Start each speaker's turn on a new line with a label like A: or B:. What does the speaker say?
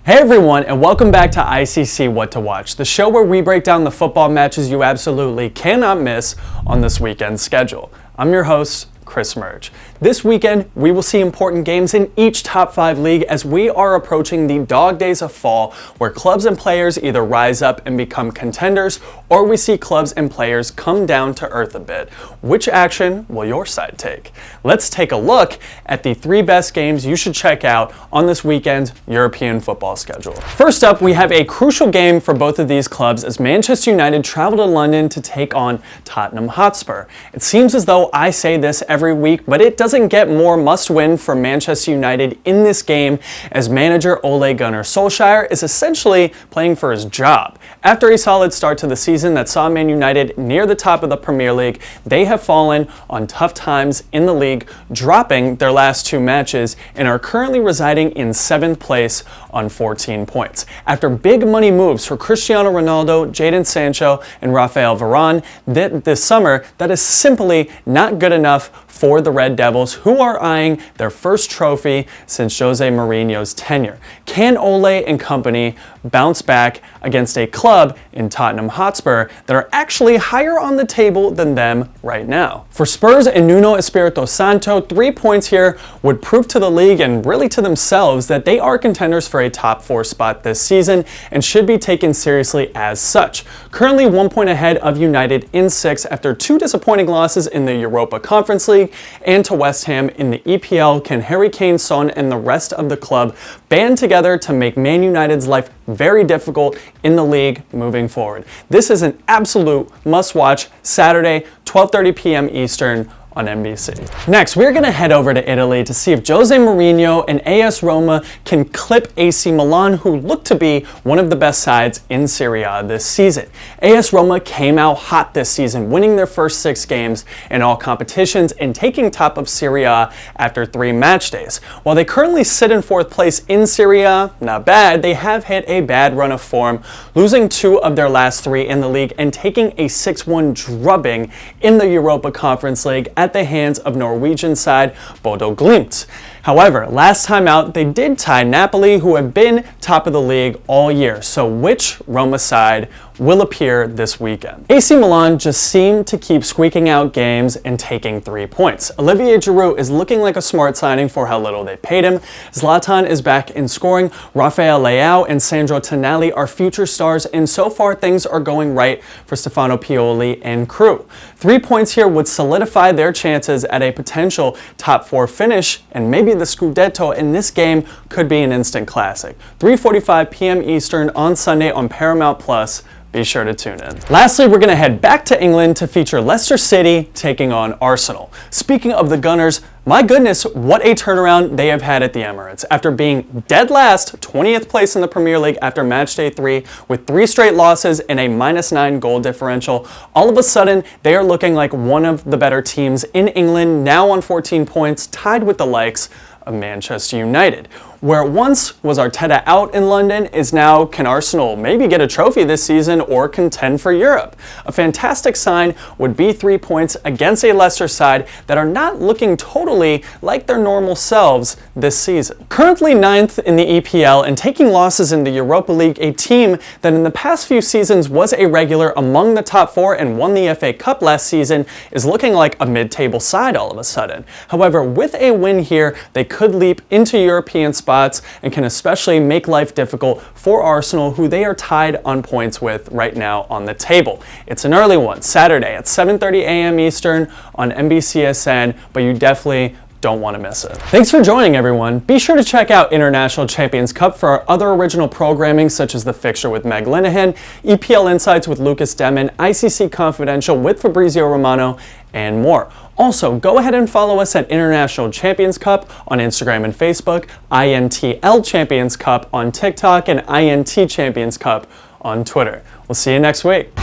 A: Hey everyone, and welcome back to ICC What to Watch, the show where we break down the football matches you absolutely cannot miss on this weekend's schedule. I'm your host, Chris Murch. This weekend, we will see important games in each top 5 league as we are approaching the dog days of fall, where clubs and players either rise up and become contenders, or we see clubs and players come down to earth a bit. Which action will your side take? Let's take a look at the 3 best games you should check out on this weekend's European football schedule. First up, we have a crucial game for both of these clubs as Manchester United travel to London to take on Tottenham Hotspur. It seems as though I say this every week, but it doesn't get more must-win for Manchester United in this game as manager Ole Gunnar Solskjaer is essentially playing for his job. After a solid start to the season that saw Man United near the top of the Premier League, they have fallen on tough times in the league, dropping their last 2 matches and are currently residing in 7th place on 14 points. After big money moves for Cristiano Ronaldo, Jadon Sancho, and Rafael Varane this summer, that is simply not good enough for the Red Devils, who are eyeing their first trophy since Jose Mourinho's tenure. Can Ole and company bounce back against a club in Tottenham Hotspur that are actually higher on the table than them right now? For Spurs and Nuno Espirito Santo, 3 points here would prove to the league and really to themselves that they are contenders for a top 4 spot this season and should be taken seriously as such. Currently 1 point ahead of United in 6th after 2 disappointing losses in the Europa Conference League and to West Ham in the EPL. Can Harry Kane, Son, and the rest of the club band together to make Man United's life very difficult in the league moving forward? This is an absolute must-watch Saturday, 12:30 p.m. Eastern on NBC. Next, we're going to head over to Italy to see if Jose Mourinho and AS Roma can clip AC Milan, who look to be one of the best sides in Serie A this season. AS Roma came out hot this season, winning their first 6 games in all competitions and taking top of Serie A after 3 match days. While they currently sit in 4th place in Serie A, not bad, they have hit a bad run of form, losing 2 of their last 3 in the league and taking a 6-1 drubbing in the Europa Conference League at the hands of Norwegian side Bodo Glimt. However, last time out, they did tie Napoli, who have been top of the league all year. So which Roma side will appear this weekend? AC Milan just seem to keep squeaking out games and taking 3 points. Olivier Giroud is looking like a smart signing for how little they paid him. Zlatan is back in scoring. Rafael Leao and Sandro Tonali are future stars, and so far things are going right for Stefano Pioli and crew. 3 points here would solidify their chances at a potential top 4 finish, and maybe the Scudetto in this game could be an instant classic. 3:45 p.m. Eastern on Sunday on Paramount Plus. Be sure to tune in. Lastly, we're going to head back to England to feature Leicester City taking on Arsenal. Speaking of the Gunners, my goodness, what a turnaround they have had at the Emirates. After being dead last, 20th place in the Premier League after match day 3, with 3 straight losses and a -9 goal differential, all of a sudden, they are looking like one of the better teams in England, now on 14 points, tied with the likes of Manchester United. Where once was Arteta out in London is now, can Arsenal maybe get a trophy this season or contend for Europe? A fantastic sign would be 3 points against a Leicester side that are not looking totally like their normal selves this season. Currently 9th in the EPL and taking losses in the Europa League, a team that in the past few seasons was a regular among the top 4 and won the FA Cup last season, is looking like a mid-table side all of a sudden. However, with a win here, they could leap into European spots and can especially make life difficult for Arsenal, who they are tied on points with right now on the table. It's an early one, Saturday at 7:30 a.m. Eastern on NBCSN, but you definitely don't want to miss it. Thanks for joining, everyone. Be sure to check out International Champions Cup for our other original programming, such as The Fixture with Meg Linehan, EPL Insights with Lucas Demon, ICC Confidential with Fabrizio Romano, and more. Also, go ahead and follow us at International Champions Cup on Instagram and Facebook, INTL Champions Cup on TikTok, and INT Champions Cup on Twitter. We'll see you next week.